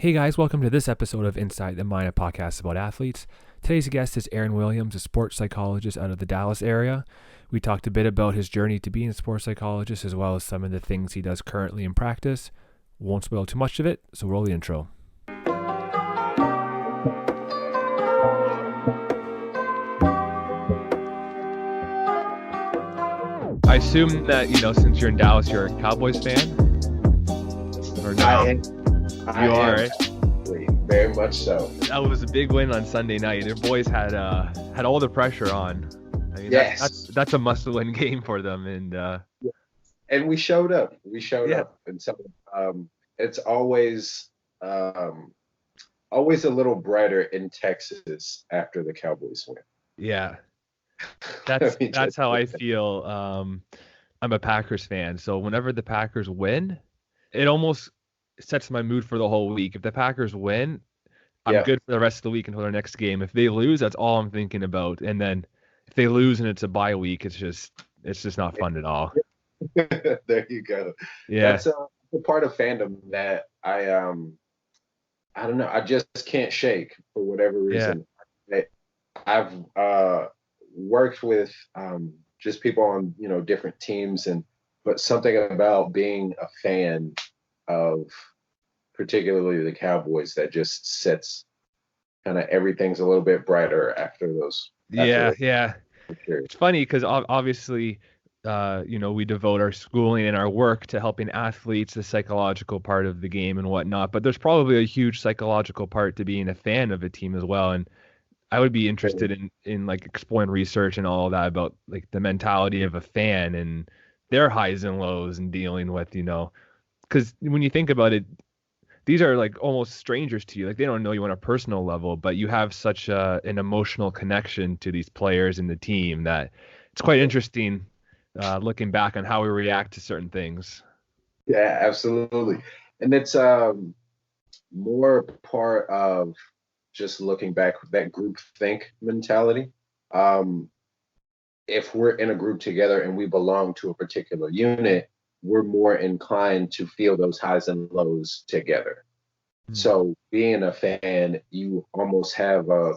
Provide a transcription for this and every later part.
Hey guys, welcome to this episode of Inside the Mind, a podcast about athletes. Today's guest is Aaron Williams, a sports psychologist out of the Dallas area. We talked a bit about his journey to being a sports psychologist as well as some of the things he does currently in practice. Won't spoil too much of it, so roll the intro. I assume that, since you're in Dallas, you're a Cowboys fan? Or no? I You are, am right? absolutely, very much so. That was a big win on Sunday night. Their boys had all the pressure on. I mean, Yes. that's a must-win game for them, and And we showed up. We showed yeah, up. And so it's always a little brighter in Texas after the Cowboys win. yeah, I mean, that's just- how I feel. I'm a Packers fan, so whenever the Packers win, it almost sets my mood for the whole week. If the Packers win, I'm Yeah. good for the rest of the week until their next game. If they lose, that's all I'm thinking about. And then if they lose and it's a bye week, it's just not fun at all. There you go. Yeah, That's the part of fandom that I don't know. I just can't shake for whatever reason. I've worked with just people on different teams, but something about being a fan of particularly the Cowboys that just sets kind of everything's a little bit brighter after those. yeah, After yeah. those periods. It's funny because obviously, we devote our schooling and our work to helping athletes, the psychological part of the game and whatnot. But there's probably a huge psychological part to being a fan of a team as well. And I would be interested in like exploring research and all of that about like the mentality of a fan and their highs and lows and dealing with, because when you think about it, these are like almost strangers to you. Like they don't know you on a personal level, but you have such an emotional connection to these players and the team that it's quite interesting looking back on how we react to certain things. Yeah, absolutely. And it's more part of just looking back that group think mentality. Um, if we're in a group together and we belong to a particular unit, we're more inclined to feel those highs and lows together. So being a fan, you almost have a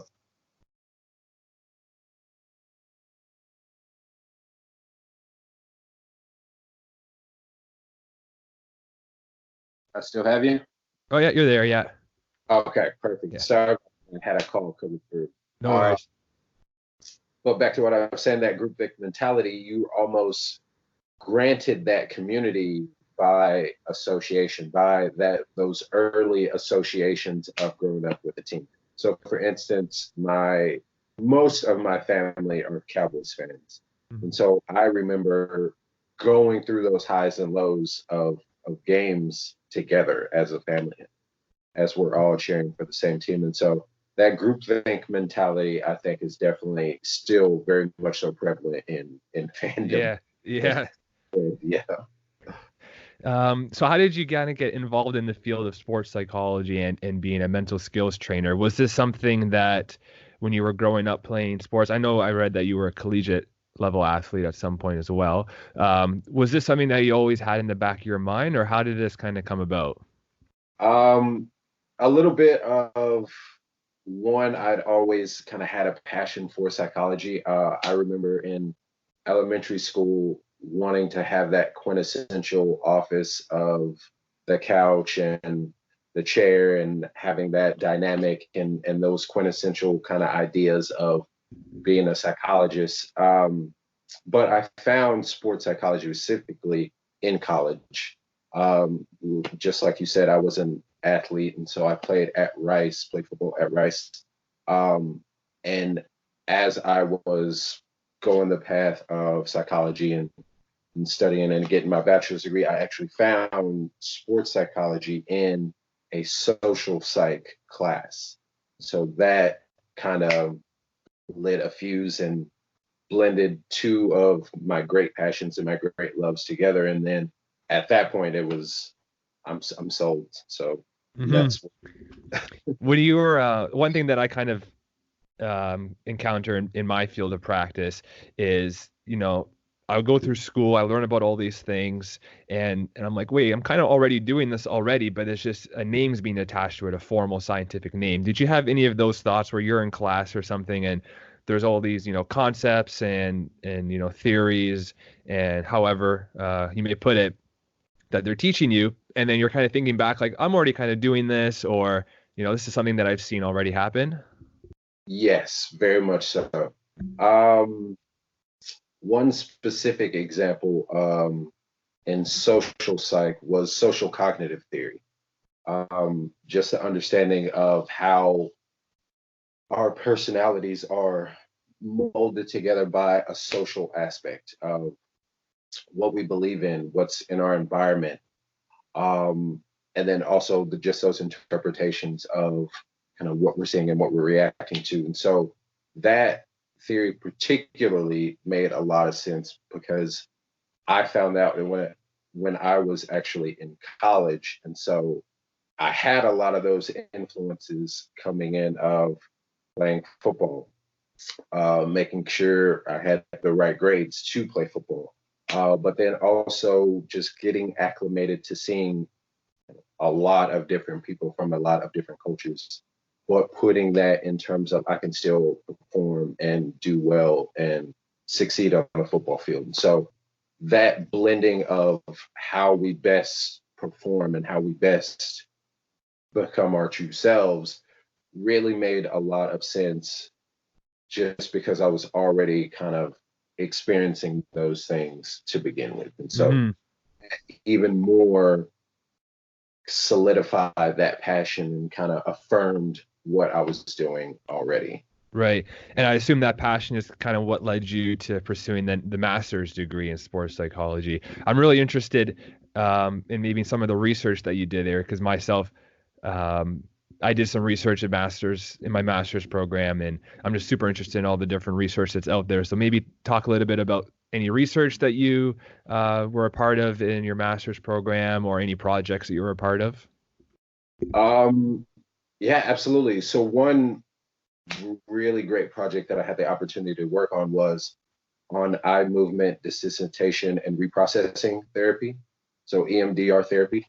I still have you? Oh yeah, you're there. Yeah. Okay, perfect. Yeah. Sorry, I had a call coming through. No Uh, worries. but back to what I was saying, that group think mentality, you almost granted that community by association, by those early associations of growing up with the team. So for instance, most of my family are Cowboys fans. Mhm. And so I remember going through those highs and lows of games together as a family, as we're all cheering for the same team. And so that group think mentality, I think, is definitely still very much so prevalent in fandom. Yeah. Yeah. Yeah. So how did you kind of get involved in the field of sports psychology and being a mental skills trainer? Was this something that when you were growing up playing sports, I know I read that you were a collegiate level athlete at some point as well. Was this something that you always had in the back of your mind, or how did this kind of come about? A little bit of one, I'd always kind of had a passion for psychology. I remember in elementary school wanting to have that quintessential office of the couch and the chair and having that dynamic and those quintessential kind of ideas of being a psychologist. But I found sports psychology specifically in college. Just like you said, I was an athlete, and so I played football at Rice. And as I was going the path of psychology and studying and getting my bachelor's degree, I actually found sports psychology in a social psych class. So that kind of lit a fuse and blended two of my great passions and my great loves together. And then at that point, it was I'm sold. So that's When you were one thing that I kind of encounter in my field of practice is, I'll go through school, I learn about all these things, and I'm like, wait, I'm kind of already doing this already, but it's just a name's being attached to it, a formal scientific name. Did you have any of those thoughts where you're in class or something and there's all these, concepts and theories and however you may put it that they're teaching you, and then you're kind of thinking back like, I'm already kind of doing this, or this is something that I've seen already happen? Yes, very much so. Um, One specific example in social psych was social cognitive theory. Just an understanding of how our personalities are molded together by a social aspect of what we believe in, what's in our environment, um, and then also just those interpretations of kind of what we're seeing and what we're reacting to. And so that theory particularly made a lot of sense because I found out when I was actually in college, and so I had a lot of those influences coming in of playing football, making sure I had the right grades to play football, but then also just getting acclimated to seeing a lot of different people from a lot of different cultures, but putting that in terms of I can still perform and do well and succeed on a football field. And so that blending of how we best perform and how we best become our true selves really made a lot of sense just because I was already kind of experiencing those things to begin with. And so Hmm. even more solidified that passion and kind of affirmed what I was doing already. Right. And I assume that passion is kind of what led you to pursuing the master's degree in sports psychology. I'm really interested in maybe some of the research that you did there, because myself, um, I did some research in my master's program, and I'm just super interested in all the different research that's out there. So maybe talk a little bit about any research that you were a part of in your master's program, or any projects that you were a part of. Um, yeah, absolutely. So one really great project that I had the opportunity to work on was on eye movement desensitization and reprocessing therapy, so EMDR therapy,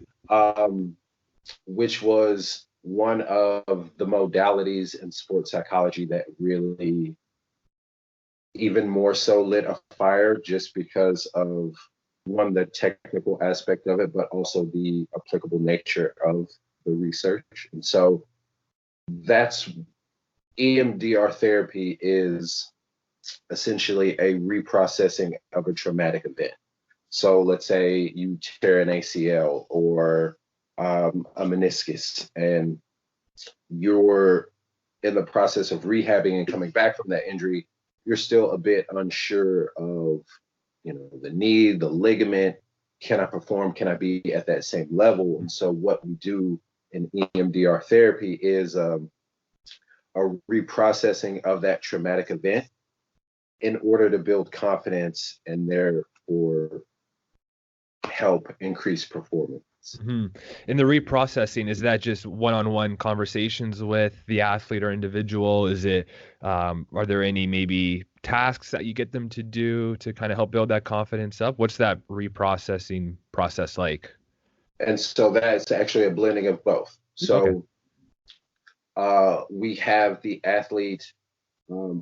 which was one of the modalities in sports psychology that really even more so lit a fire just because of one, the technical aspect of it, but also the applicable nature of the research. And so that's EMDR therapy is essentially a reprocessing of a traumatic event. So let's say you tear an ACL or a meniscus, and you're in the process of rehabbing and coming back from that injury. You're still a bit unsure of, the knee, the ligament. Can I perform? Can I be at that same level? And so what we do in EMDR therapy is a reprocessing of that traumatic event in order to build confidence and therefore help increase performance. Hmm. In the reprocessing, is that just one-on-one conversations with the athlete or individual? Are there any maybe tasks that you get them to do to kind of help build that confidence up? What's that reprocessing process like? And so that's actually a blending of both. Okay. So we have the athlete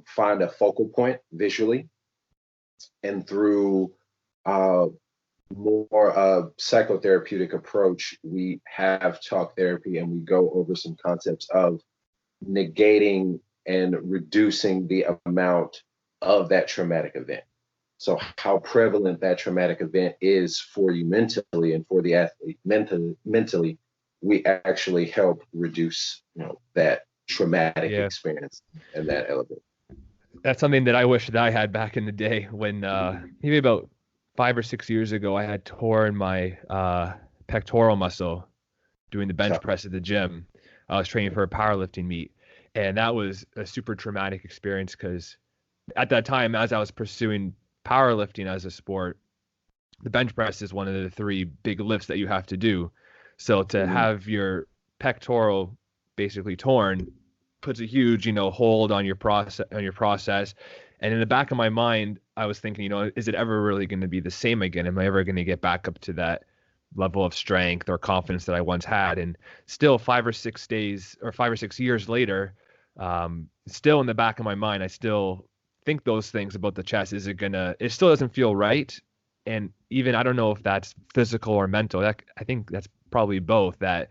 find a focal point visually, and through uh, more psychotherapeutic approach, we have talk therapy and we go over some concepts of negating and reducing the amount of that traumatic event. So how prevalent that traumatic event is for you mentally and for the athlete mentally, we actually help reduce, that traumatic Yeah. experience and that element. That's something that I wish that I had back in the day when maybe about 5 or 6 years ago, I had torn my pectoral muscle doing the bench So, press at the gym. I was training for a powerlifting meet, and that was a super traumatic experience because at that time, as I was pursuing powerlifting as a sport, the bench press is one of the three big lifts that you have to do. So to mhm, have your pectoral basically torn puts a huge, hold on your process. And in the back of my mind, I was thinking, is it ever really going to be the same again? Am I ever going to get back up to that level of strength or confidence that I once had? And still 5 or 6 days or 5 or 6 years later, still in the back of my mind, I still think those things about the chest. It still doesn't feel right. And even, I don't know if that's physical or mental. I think that's probably both, that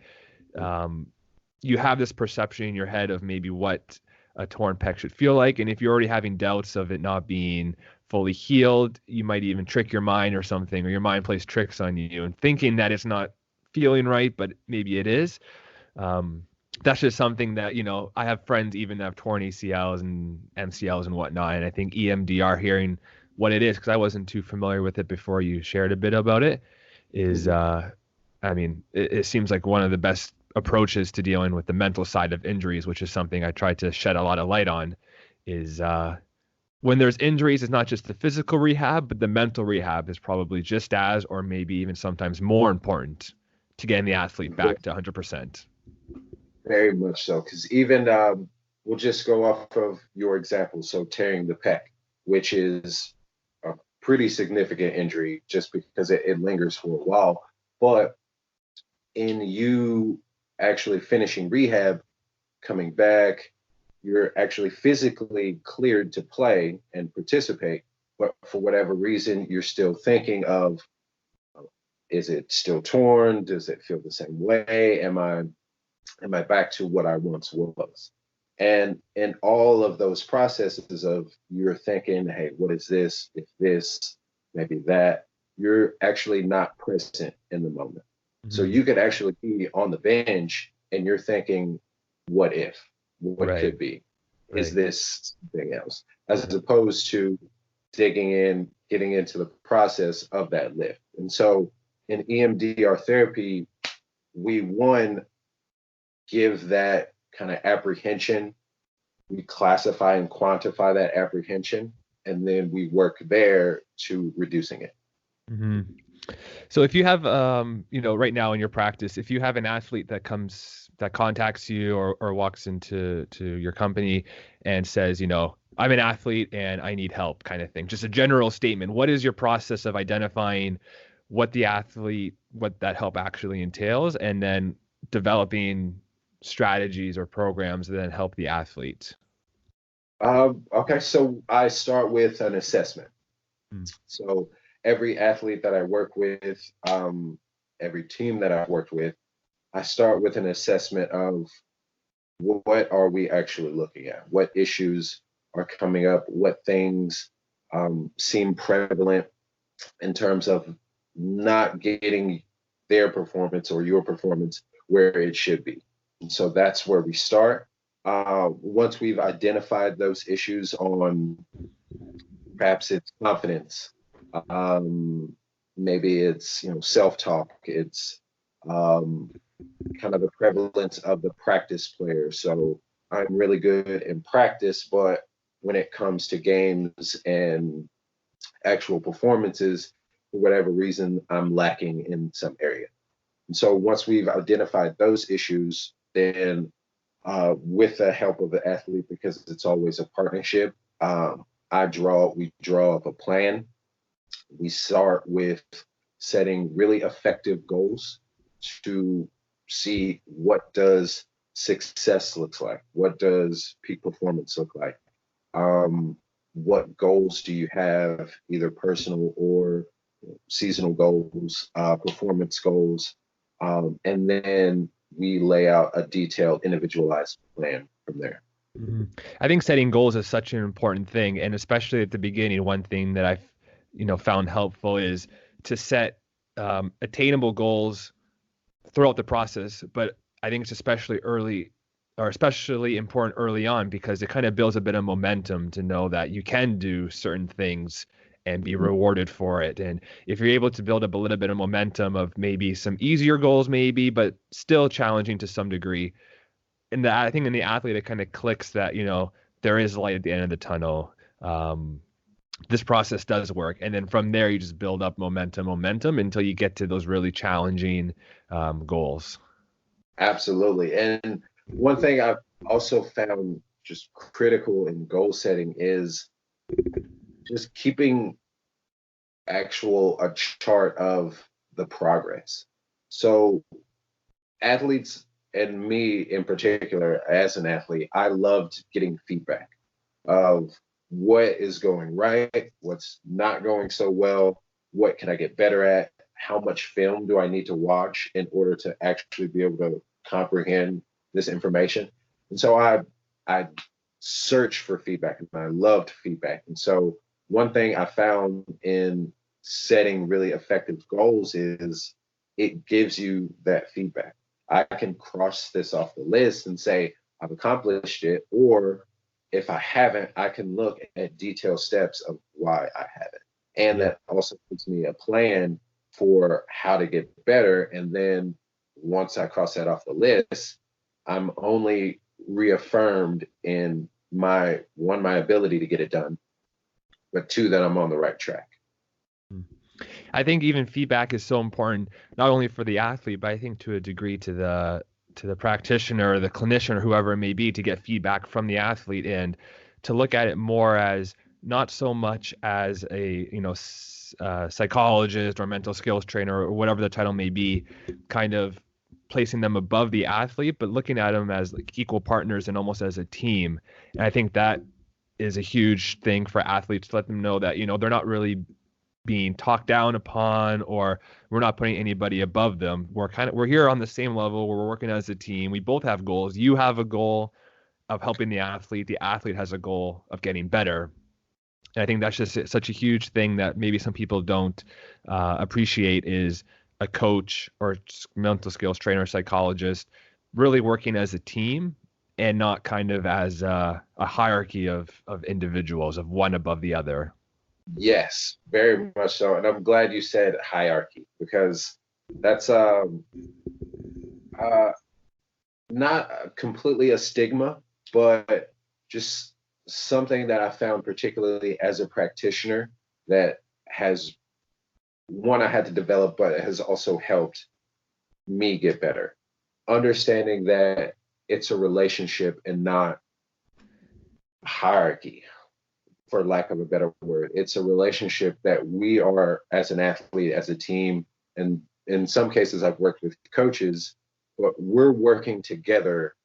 you have this perception in your head of maybe what a torn pec should feel like. And if you're already having doubts of it not being fully healed, you might even trick your mind or something, or your mind plays tricks on you and thinking that it's not feeling right, but maybe it is. That's just something that, I have friends even that have torn ACLs and MCLs and whatnot. And I think EMDR, hearing what it is, because I wasn't too familiar with it before you shared a bit about it, is, it seems like one of the best approaches to dealing with the mental side of injuries, which is something I try to shed a lot of light on, is when there's injuries, it's not just the physical rehab, but the mental rehab is probably just as, or maybe even sometimes more important to getting the athlete back to 100%. Very much so, because even we'll just go off of your example. So tearing the pec, which is a pretty significant injury just because it lingers for a while. But in you actually finishing rehab, coming back, you're actually physically cleared to play and participate. But for whatever reason, you're still thinking of, is it still torn? Does it feel the same way? Am I back to what I once was? And in all of those processes of you're thinking, hey, what is this? If this, maybe that, you're actually not present in the moment. Mm-hmm. So you could actually be on the bench and you're thinking, what if? What could be? Is this something else? As opposed to digging in, getting into the process of that lift. And so in EMDR therapy, we give that kind of apprehension. We classify and quantify that apprehension, and then we work there to reducing it. Mm-hmm. So if you have, right now in your practice, if you have an athlete that contacts you or walks into your company and says, I'm an athlete and I need help, kind of thing, just a general statement, what is your process of identifying what that help actually entails, and then developing strategies or programs that then help the athlete? Okay, so I start with an assessment. So every athlete that I work with, every team that I've worked with, I start with an assessment of what are we actually looking at? What issues are coming up? What things seem prevalent in terms of not getting their performance or your performance where it should be? And so that's where we start. Once we've identified those issues on perhaps it's confidence, maybe it's self-talk, it's kind of the prevalence of the practice player. So I'm really good in practice, but when it comes to games and actual performances, for whatever reason, I'm lacking in some area. And so once we've identified those issues, then with the help of the athlete, because it's always a partnership, we draw up a plan. We start with setting really effective goals to see what does success looks like, what does peak performance look like, what goals do you have, either personal or seasonal goals, performance goals, and then we lay out a detailed, individualized plan from there. Mm-hmm. I think setting goals is such an important thing, and especially at the beginning, one thing that I've found helpful is to set attainable goals throughout the process. But I think it's especially important early on, because it kind of builds a bit of momentum to know that you can do certain things and be rewarded for it. And if you're able to build up a little bit of momentum of maybe some easier goals, but still challenging to some degree, and I think in the athlete, it kind of clicks that, there is light at the end of the tunnel. This process does work. And then from there, you just build up momentum until you get to those really challenging goals. Absolutely. And one thing I've also found just critical in goal setting is just keeping a chart of the progress. So athletes, and me in particular as an athlete, I loved getting feedback of what is going right, what's not going so well, what can I get better at, how much film do I need to watch in order to actually be able to comprehend this information. And so I searched for feedback and I loved feedback. And so one thing I found in setting really effective goals is it gives you that feedback. I can cross this off the list and say I've accomplished it, or if I haven't, I can look at detailed steps of why I haven't. And Yeah. that also gives me a plan for how to get better. And then once I cross that off the list, I'm only reaffirmed in my ability to get it done, but two, that I'm on the right track. I think even feedback is so important, not only for the athlete, but I think to a degree to the practitioner or the clinician or whoever it may be, to get feedback from the athlete and to look at it more as not so much as a psychologist or mental skills trainer or whatever the title may be, kind of placing them above the athlete, but looking at them as like equal partners and almost as a team. And I think that is a huge thing for athletes to let them know that they're not really being talked down upon, or we're not putting anybody above them. We're here on the same level. We're working as a team. We both have goals. You have a goal of helping the athlete. The athlete has a goal of getting better. And I think that's just such a huge thing that maybe some people don't appreciate, is a coach or mental skills trainer, psychologist, really working as a team and not kind of as a hierarchy of individuals, of one above the other. Yes, very much so. And I'm glad you said hierarchy, because that's uh, not completely a stigma, but just something that I found, particularly as a practitioner, that has one I had to develop, but it has also helped me get better. Understanding that it's a relationship and not hierarchy, for lack of a better word. It's a relationship that we are, as an athlete, as a team, and in some cases I've worked with coaches, but we're working together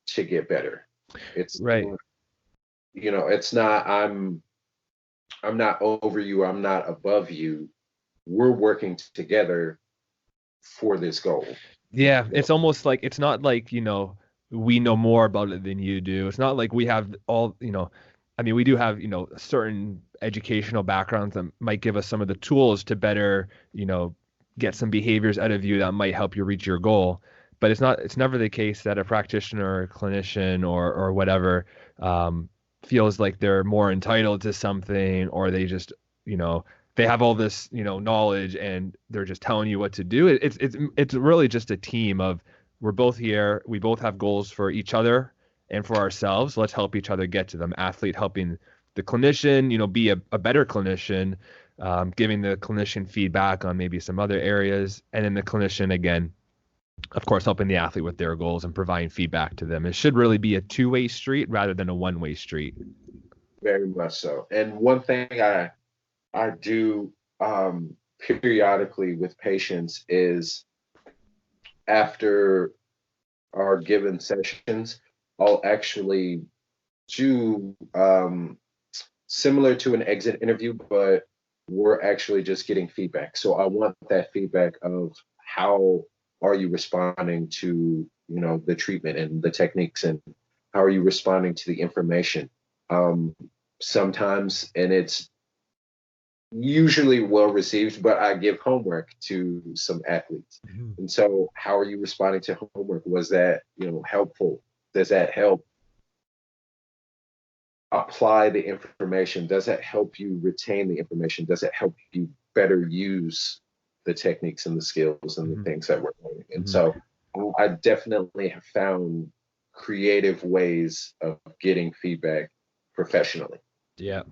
to get better. It's Right. it's not I'm not over you, I'm not above you. We're working together for this goal. Yeah, it's almost like it's not like, we know more about it than you do. It's not like we have all, I mean, we do have, certain educational backgrounds that might give us some of the tools to better, get some behaviors out of you that might help you reach your goal. But it's never the case that a practitioner or clinician or whatever feels like they're more entitled to something, or they just, they have all this, knowledge and they're just telling you what to do. It's really just a team of, we're both here, we both have goals for each other and for ourselves. Let's help each other get to them. Athlete helping the clinician, be a better clinician, giving the clinician feedback on maybe some other areas, and then the clinician again, of course, helping the athlete with their goals and providing feedback to them. It should really be a two-way street rather than a one-way street. Very much so. And one thing I do periodically with patients is, after our given sessions, I'll actually do similar to an exit interview, but we're actually just getting feedback. So I want that feedback of how are you responding to the treatment and the techniques, and how are you responding to the information. Um, Sometimes, and it's usually well received, but I give homework to some athletes. Mhm. And so, how are you responding to homework? Was that, helpful? Does that help apply the information? Does that help you retain the information? Does it help you better use the techniques and the skills and the Mhm. things that we're learning? And Mhm. so, I definitely have found creative ways of getting feedback professionally. Yeah.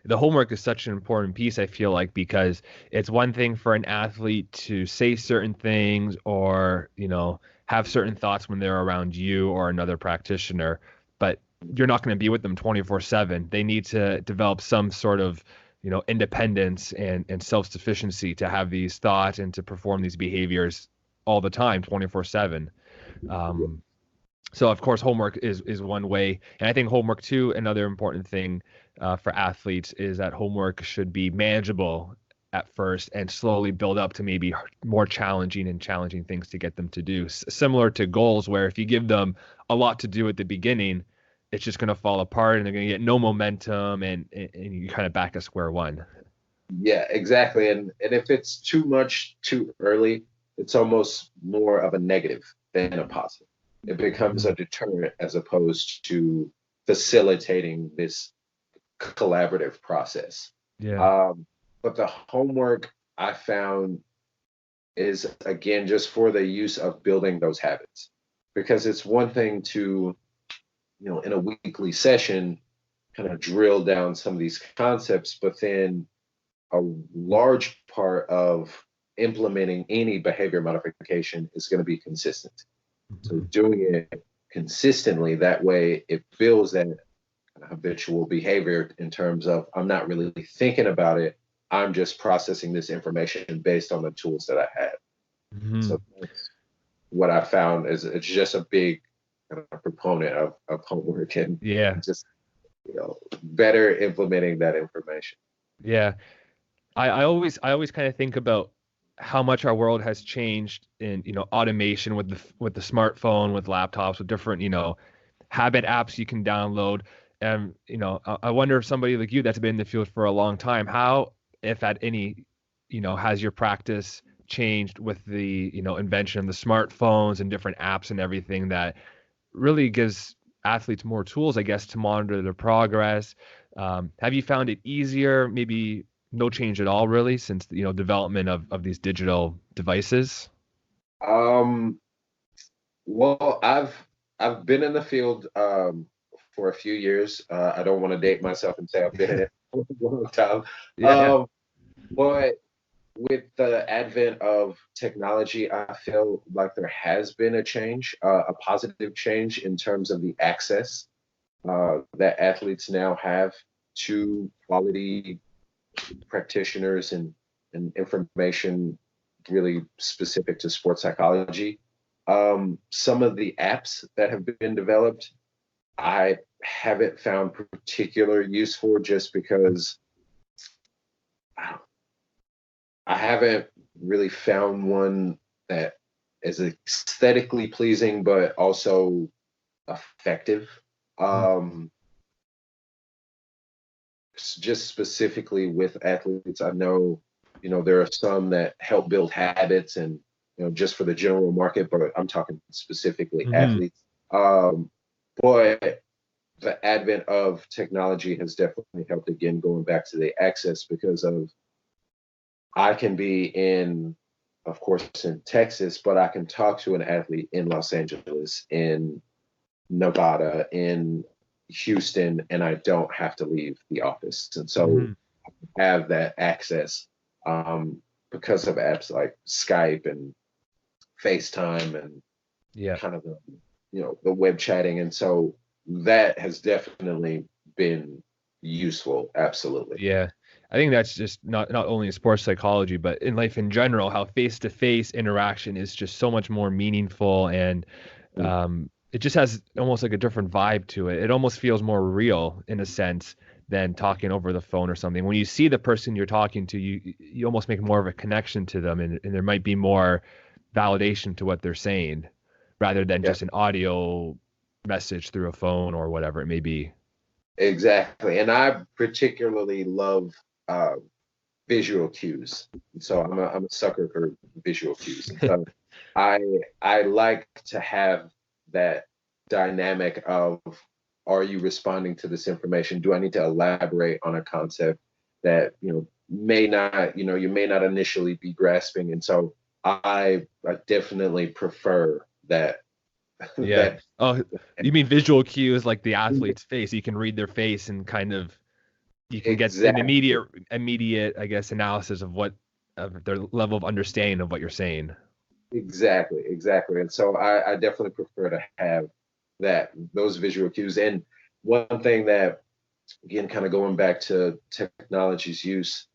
The homework is such an important piece, I feel like, because it's one thing for an athlete to say certain things or, have certain thoughts when they're around you or another practitioner. But you're not going to be with them 24/7. They need to develop some sort of, independence and self-sufficiency to have these thoughts and to perform these behaviors all the time, 24/7. Um, so of course, homework is one way, and I think homework too. Another important thing for athletes is that homework should be manageable at first and slowly build up to maybe more challenging things to get them to do. Similar to goals, where if you give them a lot to do at the beginning, it's just going to fall apart and they're going to get no momentum, and you kind of back at square one. Yeah, exactly. And if it's too much too early, it's almost more of a negative than a positive. It becomes a deterrent as opposed to facilitating this collaborative process. Yeah. But the homework I found is again just for the use of building those habits. Because it's one thing to, in a weekly session, kind of drill down some of these concepts, but then a large part of implementing any behavior modification is going to be consistent. So doing it consistently, that way it builds that habitual behavior in terms of I'm not really thinking about it. I'm just processing this information based on the tools that I have. Mm-hmm. So that's what I found is it's just a big proponent of homework and Yeah. just better implementing that information. Yeah. I always kind of think about how much our world has changed in, automation with the smartphone, with laptops, with different, habit apps you can download. And, I wonder if somebody like you that's been in the field for a long time, how, if at any, has your practice changed with the, invention of the smartphones and different apps and everything that really gives athletes more tools, I guess, to monitor their progress. Have you found it easier? Maybe no change at all, really, since development of these digital devices. Um, well, I've been in the field for a few years. I don't want to date myself and say I've been in it for a long time. Yeah, yeah. Um, but with the advent of technology, I feel like there has been a change, a positive change in terms of the access that athletes now have to quality practitioners and information really specific to sports psychology. Some of the apps that have been developed, I haven't found particular use for just because I haven't really found one that is aesthetically pleasing but also effective. Um, just specifically with athletes, I know, there are some that help build habits and, just for the general market, but I'm talking specifically Mm-hmm. athletes. But the advent of technology has definitely helped again, going back to the access because of I can be in, of course, in Texas, but I can talk to an athlete in Los Angeles, in Nevada, in Houston, and I don't have to leave the office. And so Mm-hmm. I have that access because of apps like Skype and FaceTime and Yeah. kind of the web chatting. And so that has definitely been useful. Absolutely. Yeah. I think that's just not only in sports psychology, but in life in general, how face-to-face interaction is just so much more meaningful, and it just has almost like a different vibe to it. It almost feels more real in a sense than talking over the phone or something. When you see the person you're talking to, you almost make more of a connection to them, and there might be more validation to what they're saying rather than Yeah, just an audio message through a phone or whatever it may be. exactly. And I particularly love uh, visual cues. So I'm a sucker for visual cues. And so I I like to have that dynamic of are you responding to this information? Do I need to elaborate on a concept that may not you may not initially be grasping? And so I definitely prefer that Yeah. that Oh, you mean visual cues like the athlete's face? You can read their face and kind of you can get an exactly immediate, I guess, analysis of their level of understanding of what you're saying. exactly. And so I definitely prefer to have those visual cues. And one thing that, again, kind of going back to technology's use,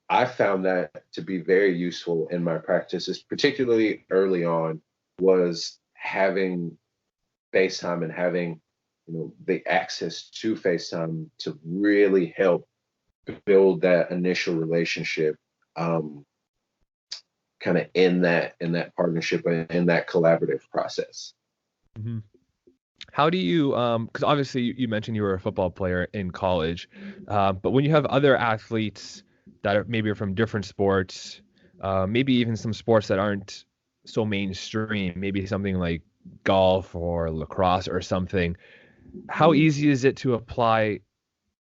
I found that to be very useful in my practices, particularly early on, was having FaceTime and having, the access to FaceTime to really help build that initial relationship, kind of in that partnership and in that collaborative process. Hmm. How do you, because obviously you mentioned you were a football player in college, but when you have other athletes that are maybe from different sports, maybe even some sports that aren't so mainstream, maybe something like golf or lacrosse or something, how Mhm. easy is it to apply,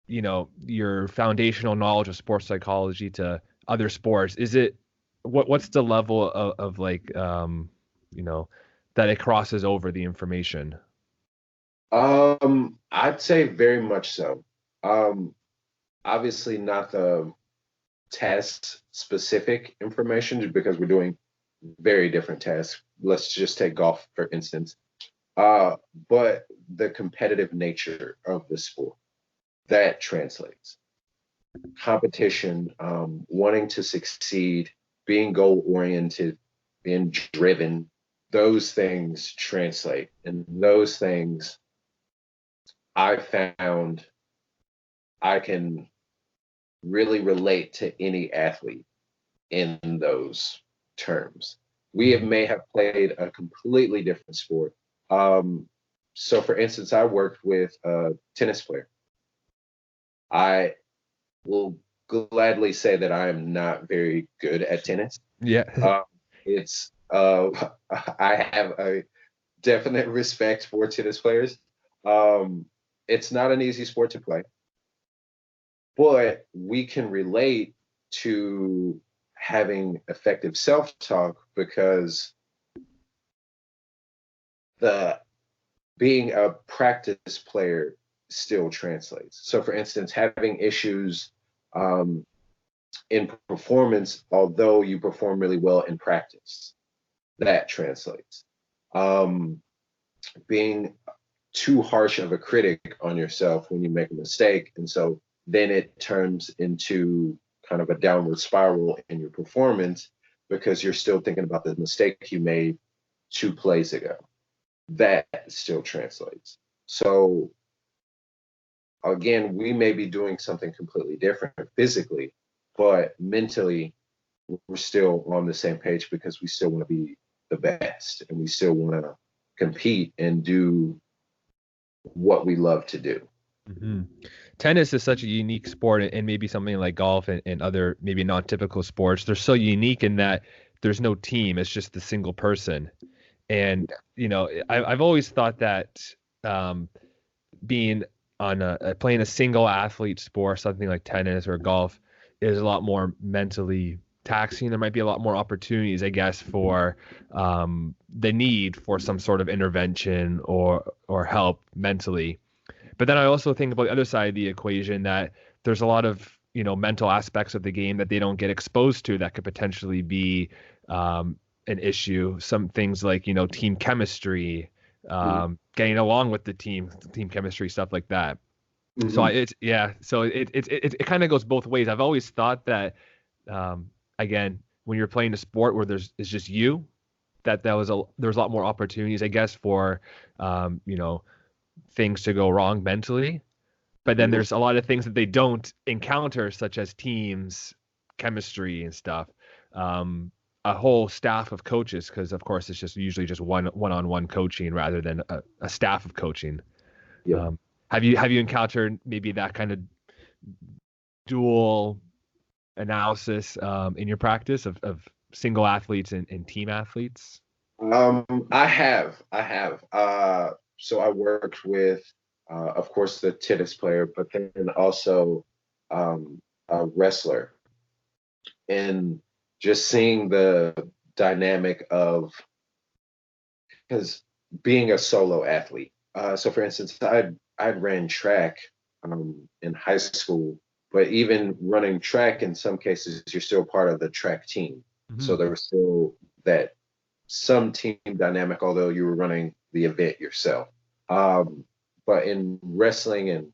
your foundational knowledge of sports psychology to other sports? Is it what's the level of like, you know, that it crosses over the information? I'd say very much so. Um, Obviously not the task specific information because we're doing very different tasks. Let's just take golf for instance. Uh, but the competitive nature of the sport that translates. Competition, wanting to succeed, being goal oriented, being driven, those things translate. And those things I found I can really relate to any athlete in those terms. Mhm. May have played a completely different sport. Um, so, for instance, I worked with a tennis player. I will gladly say that I am not very good at tennis. Yeah. Uh, it's I have a definite respect for tennis players. Um, it's not an easy sport to play, but we can relate to having effective self-talk because the being a practice player still translates. So, for instance, having issues um, in performance, although you perform really well in practice, that translates. Um, Being too harsh of a critic on yourself when you make a mistake, and so then it turns into kind of a downward spiral in your performance because you're still thinking about the mistake you made 2 plays ago. That still translates. So again, we may be doing something completely different physically, but mentally, we're still on the same page because we still want to be the best and we still want to compete and do what we love to do. Hmm. Tennis is such a unique sport, and maybe something like golf and other maybe non-typical sports. They're so unique in that there's no team; it's just the single person. And I've always thought that um, being on playing a single athlete sport, something like tennis or golf, is a lot more mentally taxing. There might be a lot more opportunities, I guess, for the need for some sort of intervention or help mentally. But then I also think about the other side of the equation that there's a lot of mental aspects of the game that they don't get exposed to that could potentially be an issue. Some things like team chemistry, getting along with the team chemistry, stuff like that. So Mm-hmm. it's yeah. So it kind of goes both ways. I've always thought that again, when you're playing a sport where it's just you, there's a lot more opportunities, I guess, for um, you know things to go wrong mentally. But then Mm-hmm. there's a lot of things that they don't encounter, such as teams, chemistry, and stuff. Um, a whole staff of coaches, because of course it's just usually just one-on-one coaching rather than a staff of coaching. Yeah. Um, have you encountered maybe that kind of dual analysis in your practice of single athletes and team athletes? I have. So I worked with, of course, the tennis player, but then also a wrestler, and just seeing the dynamic of because being a solo athlete. So, for instance, I ran track in high school, but even running track, in some cases, you're still part of the track team. Hmm. So there was still that some team dynamic, although you were running the event yourself. Um, but in wrestling and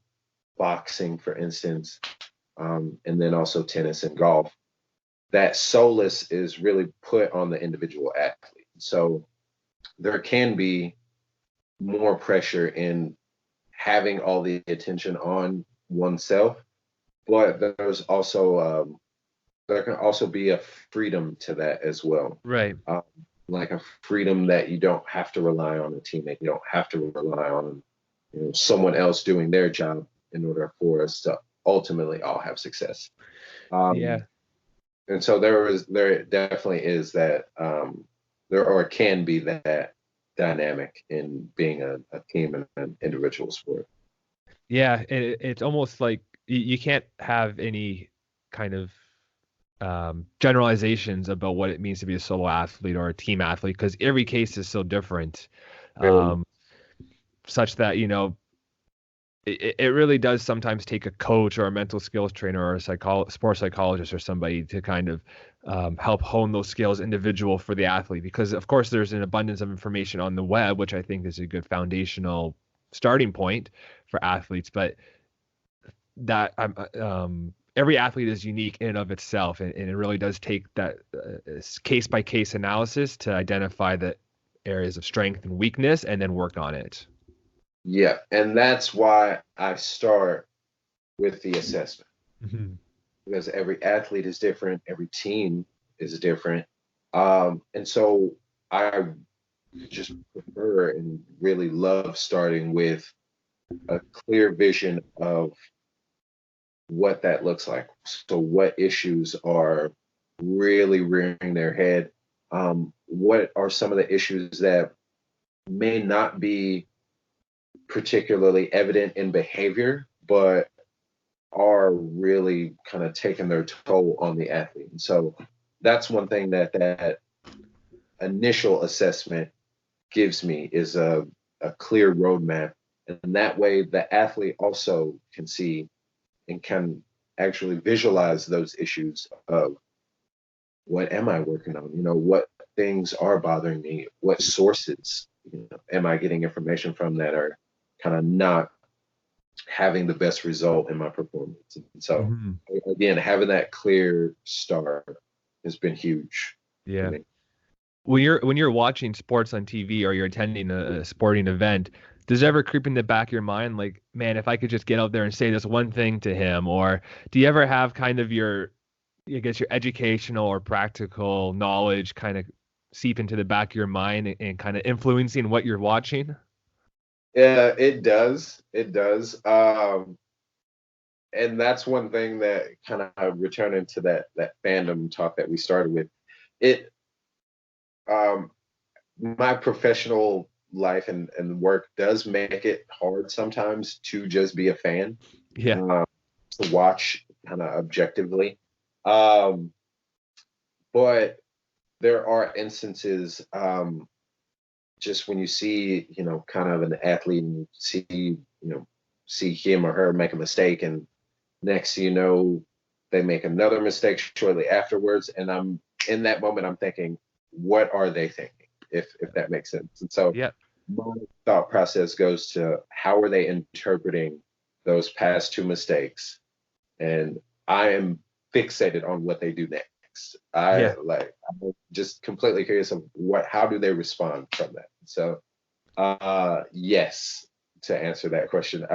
boxing, for instance, and then also tennis and golf, that solace is really put on the individual athlete. So there can be more pressure in having all the attention on oneself, but there can also be a freedom to that as well. Right. Like a freedom that you don't have to rely on a teammate, you don't have to rely on someone else doing their job in order for us to ultimately all have success. Yeah. And so there definitely is that there or can be that dynamic in being a team and an individual sport. Yeah, it's almost like you can't have any kind of generalizations about what it means to be a solo athlete or a team athlete because every case is so different, Very, such that it really does sometimes take a coach or a mental skills trainer or a sports psychologist or somebody to kind of help hone those skills individual for the athlete because of course there's an abundance of information on the web, which I think is a good foundational starting point for athletes, but that every athlete is unique in and of itself, and it really does take that case by case analysis to identify the areas of strength and weakness and then work on it. yeah, and that's why I start with the assessment Mm-hmm. because every athlete is different, every team is different, and so I just prefer and really love starting with a clear vision of what that looks like. So, what issues are really rearing their head? What are some of the issues that may not be particularly evident in behavior, but are really kind of taking their toll on the athlete? And so, that's one thing that initial assessment gives me is a clear roadmap. And that way, the athlete also can see and can actually visualize those issues of what am I working on? What things are bothering me? What sources, am I getting information from that are kind of not having the best result in my performance? And so, Mm-hmm. again, having that clear start has been huge for Yeah. me. When you're watching sports on TV or you're attending a sporting event, does it ever creep in the back of your mind like, man, if I could just get out there and say this one thing to him? Or do you ever have kind of I guess your educational or practical knowledge kind of seep into the back of your mind and kind of influencing what you're watching? Yeah, it does. It does. And that's one thing that kind of returning to that fandom talk that we started with. It um my professional life and work does make it hard sometimes to just be a fan, Yeah. uh, to watch kind of objectively. Um, but there are instances, just when you see, kind of an athlete and see him or her make a mistake, and next thing you know, they make another mistake shortly afterwards, and I'm in that moment, I'm thinking, what are they thinking? If that makes sense. And so Yeah. my thought process goes to how are they interpreting those past two mistakes, and I am fixated on what they do next. Yeah. I'm just completely curious of how do they respond from that. So yes, to answer that question,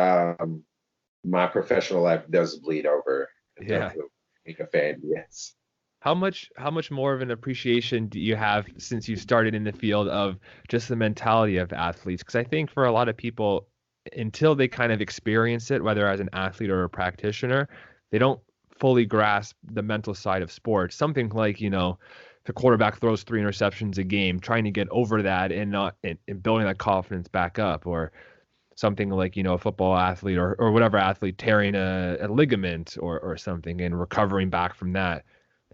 my professional life does bleed over in terms Yeah. of being a fan. Yes. How much more of an appreciation do you have since you started in the field of just the mentality of athletes? Because I think for a lot of people, until they kind of experience it, whether as an athlete or a practitioner, they don't fully grasp the mental side of sports. Something like, the quarterback throws 3 interceptions a game, trying to get over that and not and building that confidence back up, or something like, a football athlete or whatever athlete tearing a ligament or something and recovering back from that.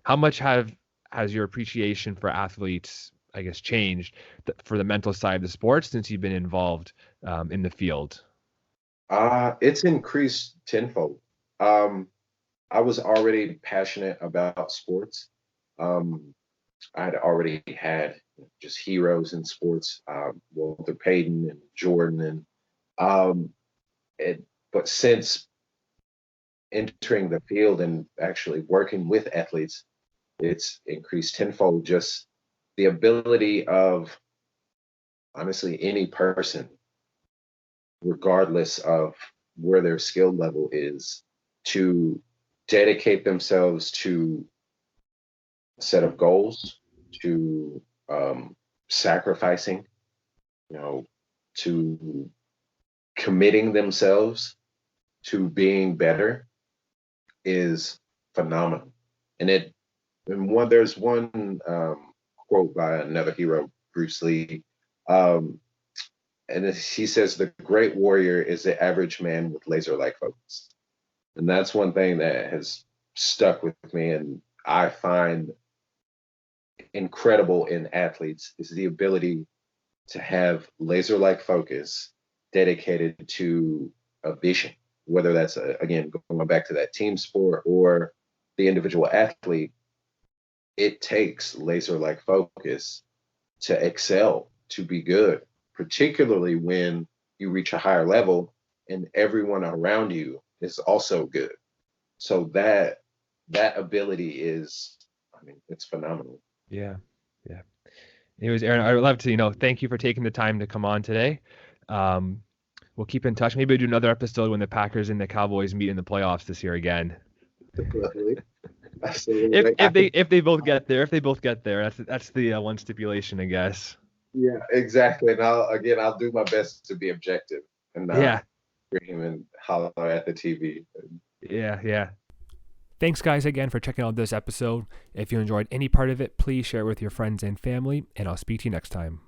How much has your appreciation for athletes, I guess, changed for the mental side of the sport since you've been involved in the field? It's increased tenfold. Um, I was already passionate about sports. Um, I had already had just heroes in sports, Walter Payton and Jordan, and But since entering the field and actually working with athletes, it's increased tenfold. Just the ability of honestly any person, regardless of where their skill level is, to dedicate themselves to a set of goals, to sacrificing, you know, to committing themselves to being better is phenomenal. And there's one quote by another hero, Bruce Lee, um, and he says the great warrior is the average man with laser-like focus, and that's one thing that has stuck with me, and I find incredible in athletes is the ability to have laser-like focus dedicated to a vision, whether that's again going back to that team sport or the individual athlete. It takes laser-like focus to excel, to be good, particularly when you reach a higher level and everyone around you is also good. So that ability is, I mean, it's phenomenal. Yeah. Yeah. Anyways, Aaron, I would love to, thank you for taking the time to come on today. We'll keep in touch. Maybe we'll do another episode when the Packers and the Cowboys meet in the playoffs this year again. Definitely. Absolutely. If they both get there, that's the one stipulation, I guess. Yeah, exactly. And I'll do my best to be objective and not scream and holler at the TV. Yeah. Thanks, guys, again for checking out this episode. If you enjoyed any part of it, please share it with your friends and family, and I'll speak to you next time.